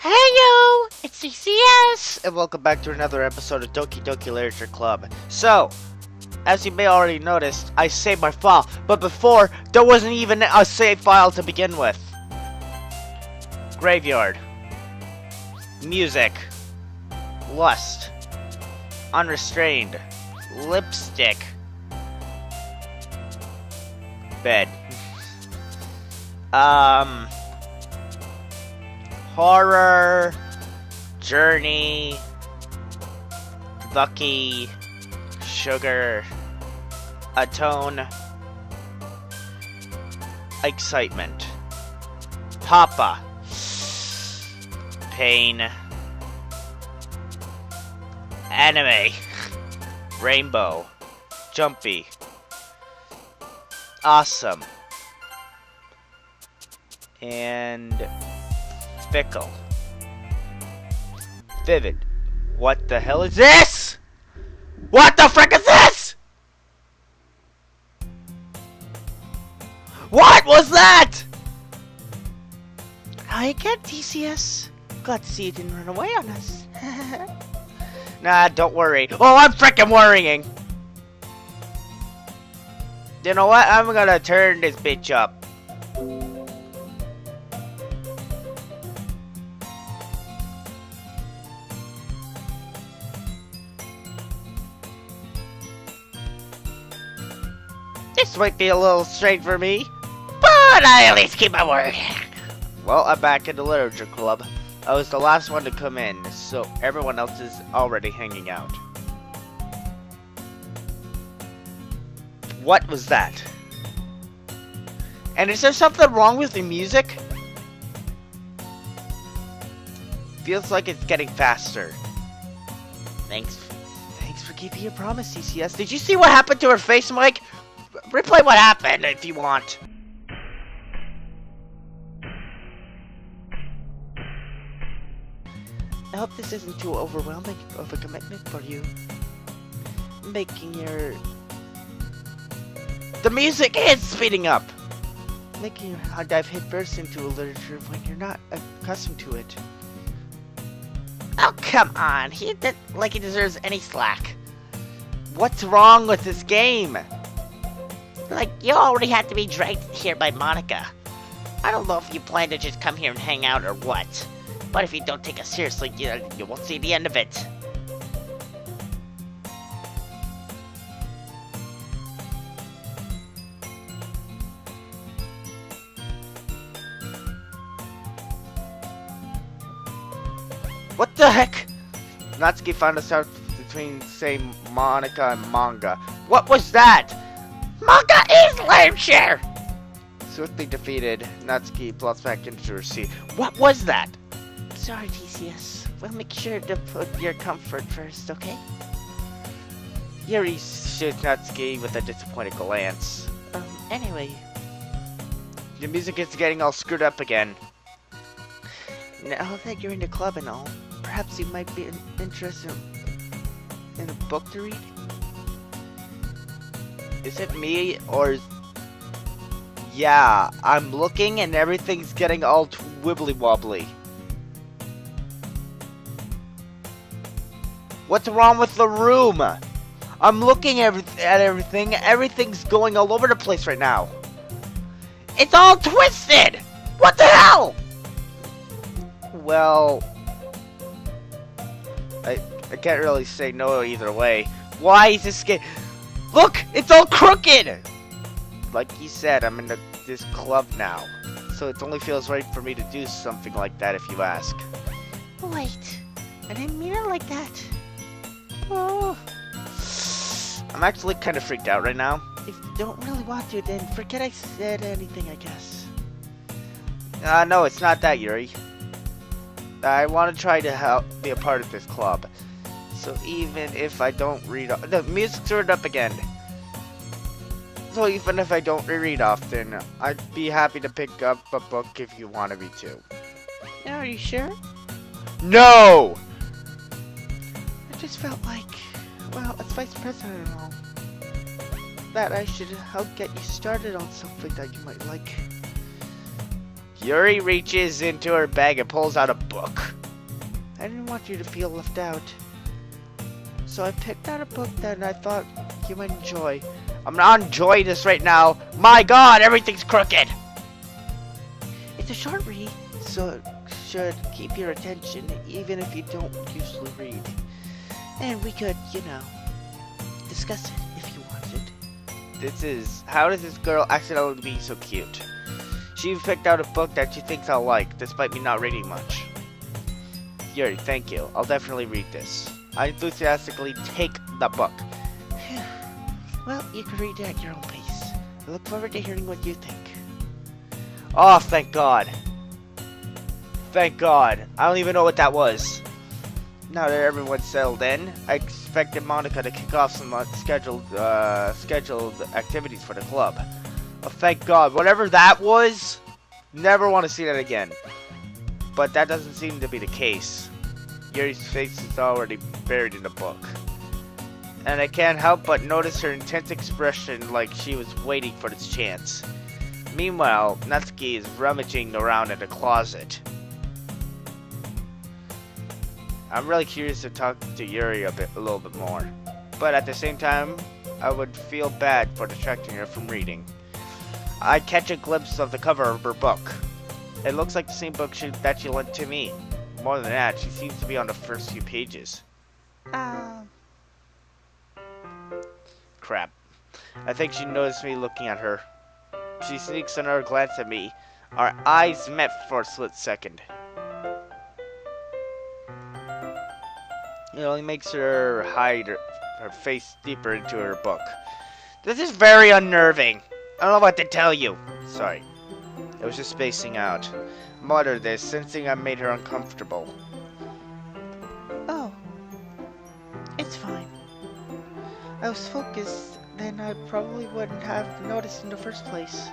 Heyo! It's CCS! And welcome back to another episode of Doki Doki Literature Club. So, as you may already noticed, I saved my file, but before, there wasn't even a save file to begin with. Graveyard. Music. Lust. Unrestrained. Lipstick. Bed. Horror. Journey. Lucky. Sugar. Atone. Excitement. Papa. Pain. Anime. Rainbow. Jumpy. Awesome. And fickle. Vivid. What the hell is this? What the frick is this? What was that? Hi again, TCS. Glad to see you didn't run away on us. Nah, don't worry. Oh, I'm frickin' worrying. You know what? I'm gonna turn this bitch up. This might be a little strange for me, but I at least keep my word. Well, I'm back in the literature club. I was the last one to come in, so everyone else is already hanging out. What was that? And is there something wrong with the music? Feels like it's getting faster. Thanks for keeping your promise, CCS. Did you see what happened to her face, Mike? Replay what happened if you want. I hope this isn't too overwhelming of a commitment for you. The music is speeding up! Making your hard dive head burst into a literature when you're not accustomed to it. Oh, come on. He did like he deserves any slack. What's wrong with this game? Like, you already had to be dragged here by Monica. I don't know if you plan to just come here and hang out or what. But if you don't take us seriously, you won't see the end of it. What the heck? Natsuki found us out between, say, Monica and manga. What was that? Manga is literature! Swiftly defeated, Natsuki plots back into her seat. What was that? Sorry, TCS. We'll make sure to put your comfort first, okay? Yuri shoots Natsuki with a disappointed glance. Anyway. The music is getting all screwed up again. Now that you're in the club and all, perhaps you might be interested in a book to read? Is it me, or... Yeah, I'm looking and everything's getting all wibbly-wobbly. What's wrong with the room? I'm looking at everything. Everything's going all over the place right now. It's all twisted! What the hell? Well... I can't really say no either way. Why is this game... Look! It's all crooked! Like he said, I'm in this club now. So it only feels right for me to do something like that if you ask. Wait. I didn't mean it like that. Oh. I'm actually kind of freaked out right now. If you don't really want to, then forget I said anything, I guess. No, it's not that, Yuri. I want to try to be a part of this club. So even if I don't read... The music's turned up again. So even if I don't reread often, I'd be happy to pick up a book if you wanted me to. Are you sure? No! I just felt like, well, as vice president and all, that I should help get you started on something that you might like. Yuri reaches into her bag and pulls out a book. I didn't want you to feel left out. So I picked out a book that I thought you might enjoy. I'm not enjoying this right now. My god, everything's crooked! It's a short read, so it should keep your attention even if you don't usually read. And we could, you know, discuss it if you wanted. How does this girl accidentally be so cute? She picked out a book that she thinks I'll like, despite me not reading much. Yuri, thank you. I'll definitely read this. I enthusiastically take the book. Well, you can read it at your own pace. I look forward to hearing what you think. Oh, thank God. Thank God. I don't even know what that was. Now that everyone's settled in, I expected Monica to kick off some scheduled activities for the club. Oh, thank God. Whatever that was, never want to see that again. But that doesn't seem to be the case. Yuri's face is already buried in the book. And I can't help but notice her intense expression like she was waiting for this chance. Meanwhile, Natsuki is rummaging around in the closet. I'm really curious to talk to Yuri a little bit more. But at the same time, I would feel bad for distracting her from reading. I catch a glimpse of the cover of her book. It looks like the same book that she lent to me. More than that, she seems to be on the first few pages. Crap. I think she noticed me looking at her. She sneaks another glance at me. Our eyes met for a split second. It only makes her hide her face deeper into her book. This is very unnerving. I don't know what to tell you. Sorry. I was just spacing out. Muttered this, sensing I made her uncomfortable. Oh. It's fine. I was focused, then I probably wouldn't have noticed in the first place.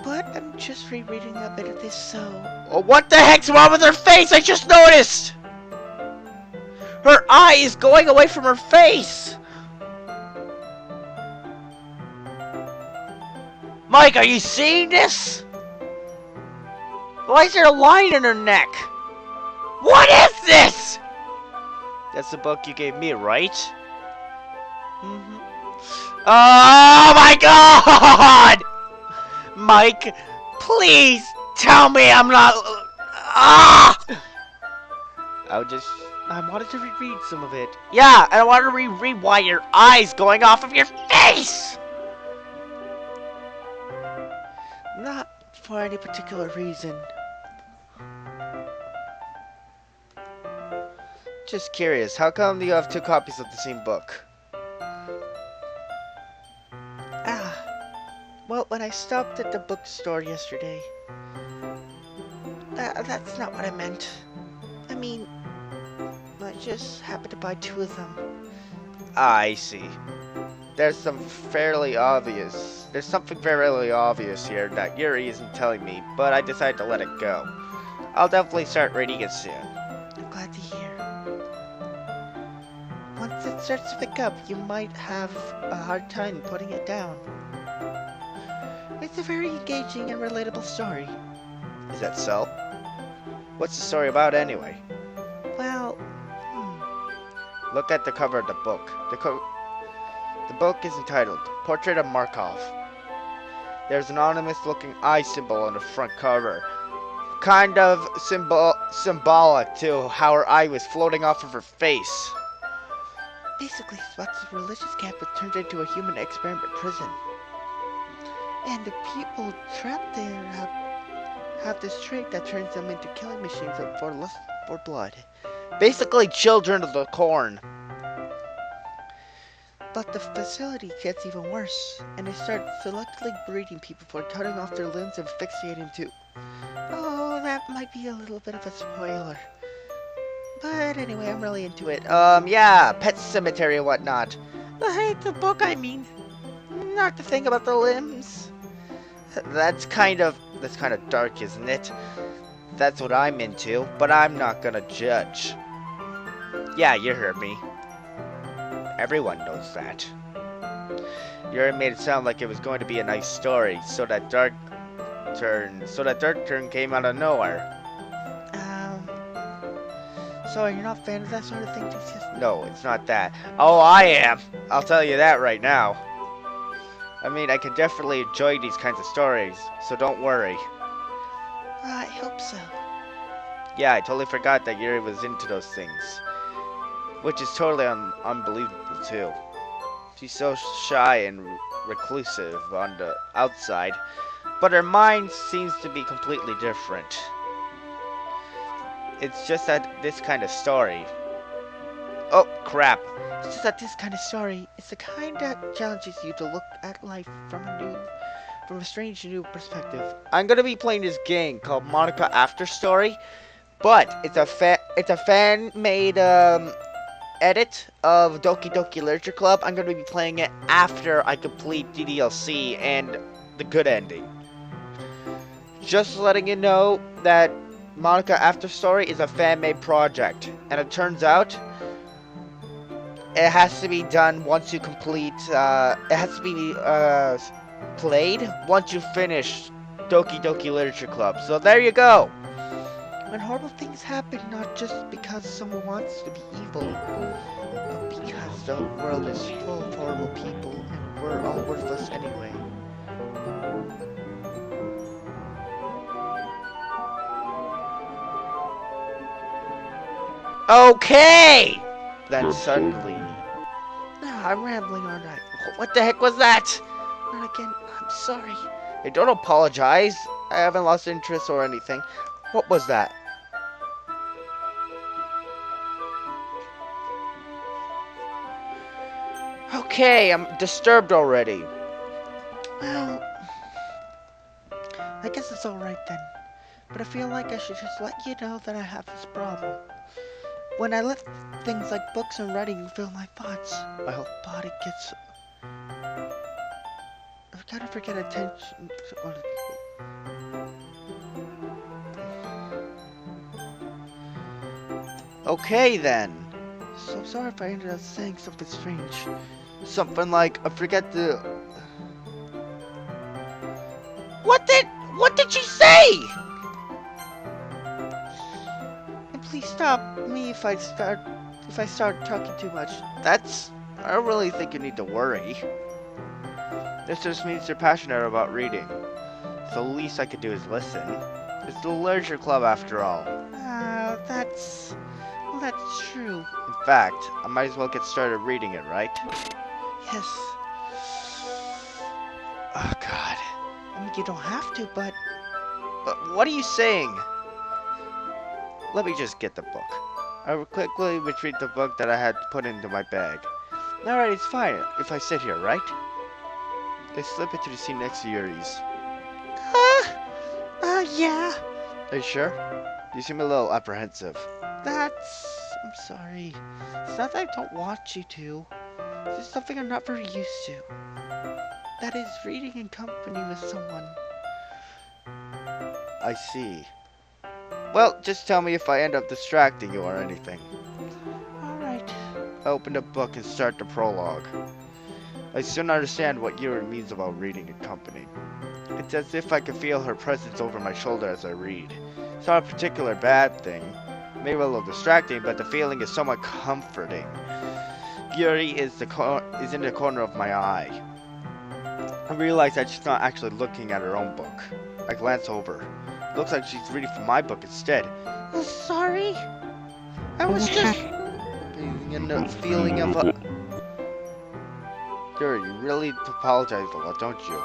But I'm just rereading a bit of this, so... Oh, what the heck's wrong with her face? I just noticed! Her eye is going away from her face! Mike, are you seeing this? Why is there a line in her neck? What is this? That's the book you gave me, right? Mm-hmm. Oh my god! Mike, please tell me I'm not... Ah! I wanted to reread some of it. Yeah, and I wanted to reread why your eyes going off of your face! Not for any particular reason. Just curious, how come you have two copies of the same book? Well, when I stopped at the bookstore yesterday... that's not what I meant. I mean, I just happened to buy two of them. I see. There's something fairly obvious here that Yuri isn't telling me, but I decided to let it go. I'll definitely start reading it soon. I'm glad to hear. Once it starts to pick up, you might have a hard time putting it down. It's a very engaging and relatable story. Is that so? What's the story about anyway? Well, Look at the cover of the book. The book is entitled Portrait of Markov. There's an anonymous looking eye symbol on the front cover. Kind of symbolic to how her eye was floating off of her face. Basically, Spot's religious camp was turned into a human experiment prison. And the people trapped there have this trait that turns them into killing machines for lust for blood. Basically, children of the corn. But the facility gets even worse, and they start selectively breeding people for cutting off their limbs and fixating too. Oh, that might be a little bit of a spoiler. But anyway, I'm really into it. Yeah, Pet Cemetery and whatnot. The book, I mean. Not the thing about the limbs. That's kind of dark, isn't it? That's what I'm into, but I'm not gonna judge. Yeah, you heard me. Everyone knows that. Yuri made it sound like it was going to be a nice story, so that dark turn came out of nowhere. So you're not a fan of that sort of thing, Jesus? No, it's not that. Oh, I am. I'll tell you that right now. I mean, I can definitely enjoy these kinds of stories, so don't worry. I hope so. Yeah, I totally forgot that Yuri was into those things. Which is totally unbelievable, too. She's so shy and reclusive on the outside, but her mind seems to be completely different. It's just that this kind of story... Oh, crap. It's just that this kind of story is the kind that challenges you to look at life from a strange new perspective. I'm gonna be playing this game called Monica After Story, but it's a fan-made edit of Doki Doki Literature Club. I'm gonna be playing it after I complete the DLC and the good ending. Just letting you know that Monica After Story is a fan-made project, and it turns out it has to be done once you complete. It has to be played once you finish Doki Doki Literature Club. So there you go. When horrible things happen, not just because someone wants to be evil, but because the world is full of horrible people and we're all worthless anyway. Okay! Then suddenly... I'm rambling, aren't I? What the heck was that? Not again. I'm sorry. Hey, don't apologize. I haven't lost interest or anything. What was that? Okay, I'm disturbed already. Well, I guess it's alright then. But I feel like I should just let you know that I have this problem. When I let things like books and writing fill my thoughts, my whole body gets... I've got to forget attention to other people. Okay then. So I'm sorry if I ended up saying something strange. Something like, I forget the... What did she say? Please stop me if I start talking too much. I don't really think you need to worry. This just means you're passionate about reading. So the least I could do is listen. It's the literature club after all. That's true. In fact, I might as well get started reading it, right? Yes. Oh god. I mean, you don't have to, but what are you saying? Let me just get the book. I will quickly retrieve the book that I had put into my bag. Alright, it's fine if I sit here, right? I slip into the seat next to Yuri's. Yeah. Are you sure? You seem a little apprehensive. I'm sorry. It's not that I don't want you to. It's just something I'm not very used to. That is, reading in company with someone. I see. Well, just tell me if I end up distracting you or anything. Alright. I open the book and start the prologue. I soon understand what Yuri means about reading in company. It's as if I can feel her presence over my shoulder as I read. It's not a particular bad thing. Maybe a little distracting, but the feeling is somewhat comforting. Yuri is in the corner of my eye. I realize that she's not actually looking at her own book. I glance over. Looks like she's reading from my book instead. Sorry. I was just... In the feeling of a... Yuri, you really apologize a lot, don't you?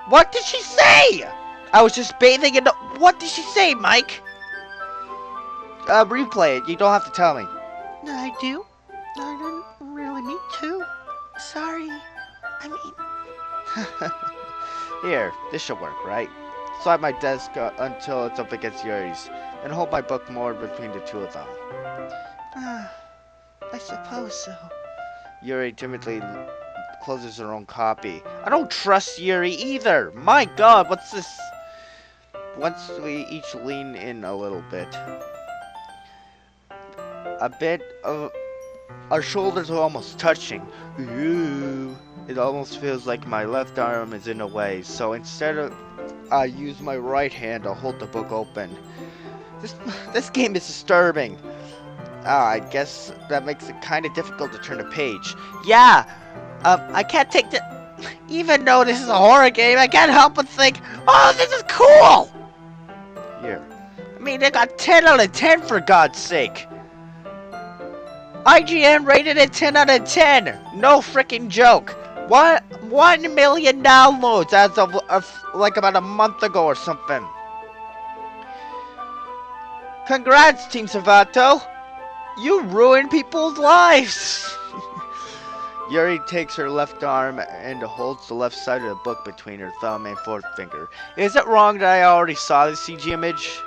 What did she say? I was just bathing in the... What did she say, Mike? Replay it. You don't have to tell me. No, I do. I didn't really need to. Sorry. I mean... Here, this should work, right? Slide my desk until it's up against Yuri's, and hold my book more between the two of them. I suppose so. Yuri timidly closes her own copy. I don't trust Yuri either! My god, what's this? Once we each lean in a little bit. Our shoulders are almost touching. Ooh. It almost feels like my left arm is in the way, so instead of I use my right hand to hold the book open. This game is disturbing. I guess that makes it kind of difficult to turn a page. Yeah, I can't take the... Even though this is a horror game, I can't help but think, oh, this is cool! Here. I mean, they got 10 out of 10 for God's sake. IGN rated it 10 out of 10. No freaking joke. 1 million downloads as of like about a month ago or something. Congrats, Team Savato. You ruined people's lives. Yuri takes her left arm and holds the left side of the book between her thumb and forefinger. Is it wrong that I already saw the CG image?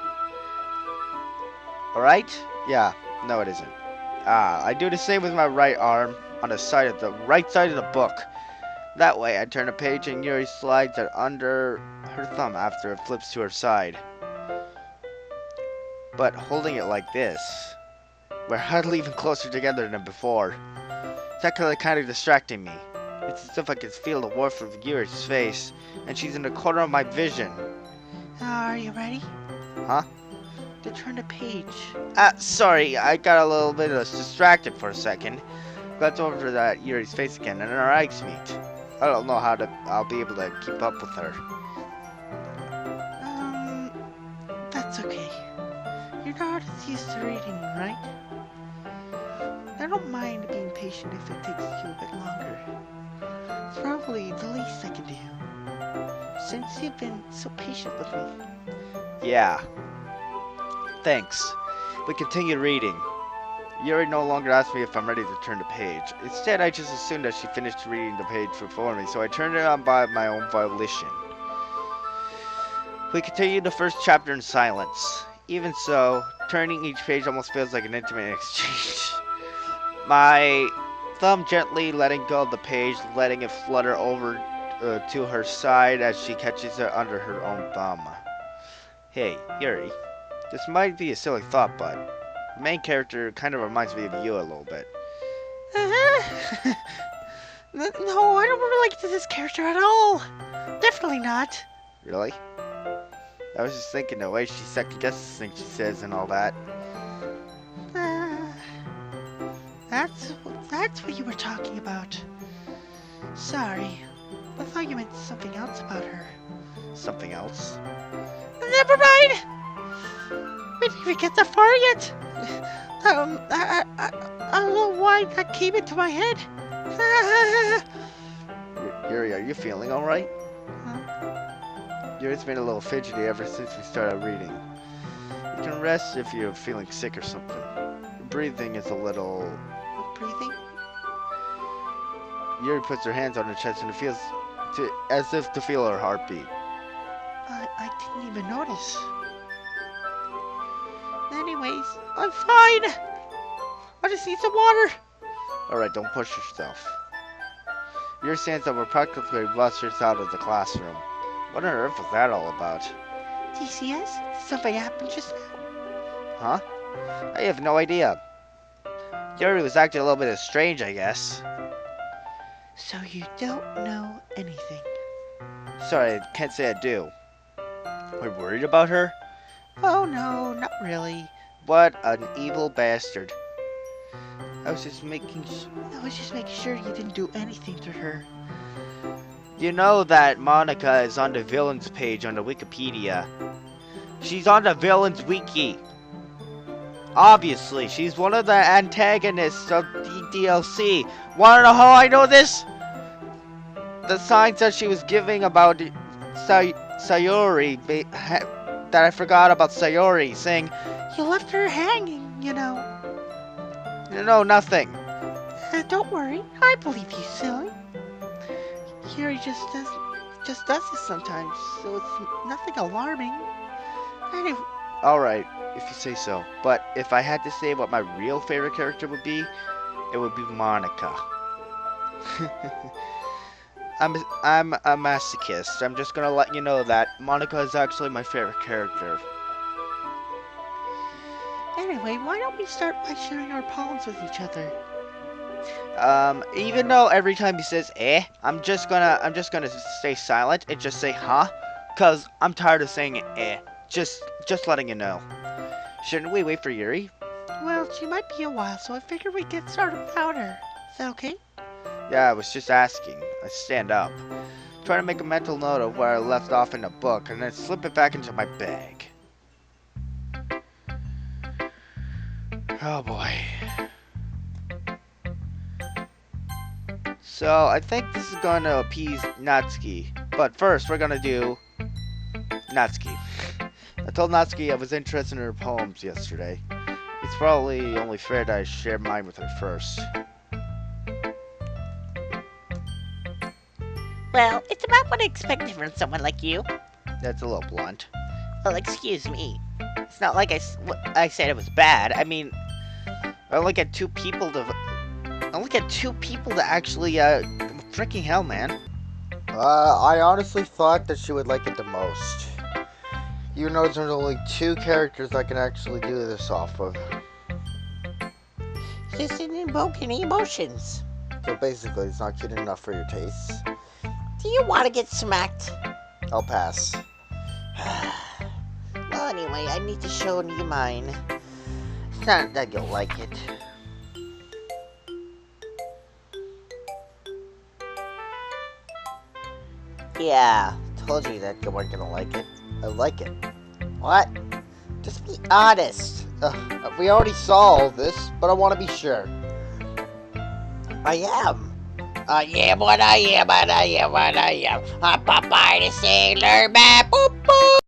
Alright? Yeah. No, it isn't. I do the same with my right arm on the right side of the book. That way, I turn a page and Yuri slides it under her thumb after it flips to her side. But holding it like this, we're hardly even closer together than before. It's actually kind of distracting me. It's as if I can feel the warmth of Yuri's face, and she's in the corner of my vision. Are you ready? Huh? To turn the page. Sorry, I got a little bit distracted for a second. Glanced over that Yuri's face again, and our eyes meet. I don't know how I'll be able to keep up with her. That's okay. You're not as used to reading, right? I don't mind being patient if it takes you a bit longer. It's probably the least I can do, since you've been so patient with me. Yeah. Thanks. We continue reading. Yuri no longer asks me if I'm ready to turn the page. Instead, I just assumed that she finished reading the page before me, so I turned it on by my own volition. We continue the first chapter in silence. Even so, turning each page almost feels like an intimate exchange. My thumb gently letting go of the page, letting it flutter over to her side as she catches it under her own thumb. Hey, Yuri. This might be a silly thought, but the main character kind of reminds me of you a little bit. No, I don't relate to this character at all. Definitely not. Really? I was just thinking the way she second-guesses things she says and all that. That's what you were talking about. Sorry. I thought you meant something else about her. Something else? Never mind! We didn't even get that far yet. I don't know why that came into my head. Yuri, are you feeling alright? Huh? Yuri's been a little fidgety ever since we started reading. You can rest if you're feeling sick or something. Your breathing is a little... Breathing? Yuri puts her hands on her chest and it feels as if to feel her heartbeat. I didn't even notice. Anyways, I'm fine. I just need some water. Alright, don't push yourself. Yuri stands up and practically busters out of the classroom. What on earth was that all about? DCS? Something happened just now? Huh? I have no idea. Yuri was acting a little bit strange, I guess. So you don't know anything? Sorry, I can't say I do. We're worried about her? Oh no, not really. What an evil bastard. I was just making sure you didn't do anything to her. You know that Monica is on the villains page on the Wikipedia. She's on the villains wiki. Obviously, she's one of the antagonists of the DLC. Wanna know how I know this? The signs that she was giving about Sayori, that I forgot about Sayori, saying, You left her hanging, you know. No, nothing. Don't worry, I believe you, silly. Yuri just does this sometimes, so it's nothing alarming. Anyway. Alright, if you say so. But if I had to say what my real favorite character would be, it would be Monica. I'm a masochist. I'm just gonna let you know that Monica is actually my favorite character. Anyway, why don't we start by sharing our poems with each other? Even though every time he says I'm just gonna stay silent and just say huh, cause I'm tired of saying just letting you know. Shouldn't we wait for Yuri? Well, she might be a while, so I figured we'd get started without her. Is that okay? Yeah, I was just asking. I stand up, try to make a mental note of where I left off in the book, and then slip it back into my bag. Oh boy. So, I think this is going to appease Natsuki. But first, we're going to do Natsuki. I told Natsuki I was interested in her poems yesterday. It's probably only fair that I share mine with her first. Well, it's about what I expected from someone like you. That's a little blunt. Well, excuse me. It's not like I said it was bad. I mean, I only get two people to actually, freaking hell, man. I honestly thought that she would like it the most. Even though there's only two characters I can actually do this off of. this didn't invoke any emotions. So basically, it's not cute enough for your tastes. Do you want to get smacked? I'll pass. Well, anyway, I need to show you mine. It's not that you'll like it. Yeah, told you that you weren't gonna like it. I like it. What? Just be honest. We already saw all this, but I want to be sure. I am. I am what I am, and I am what I am. I'm Popeye the Sailor Man. Boop boop.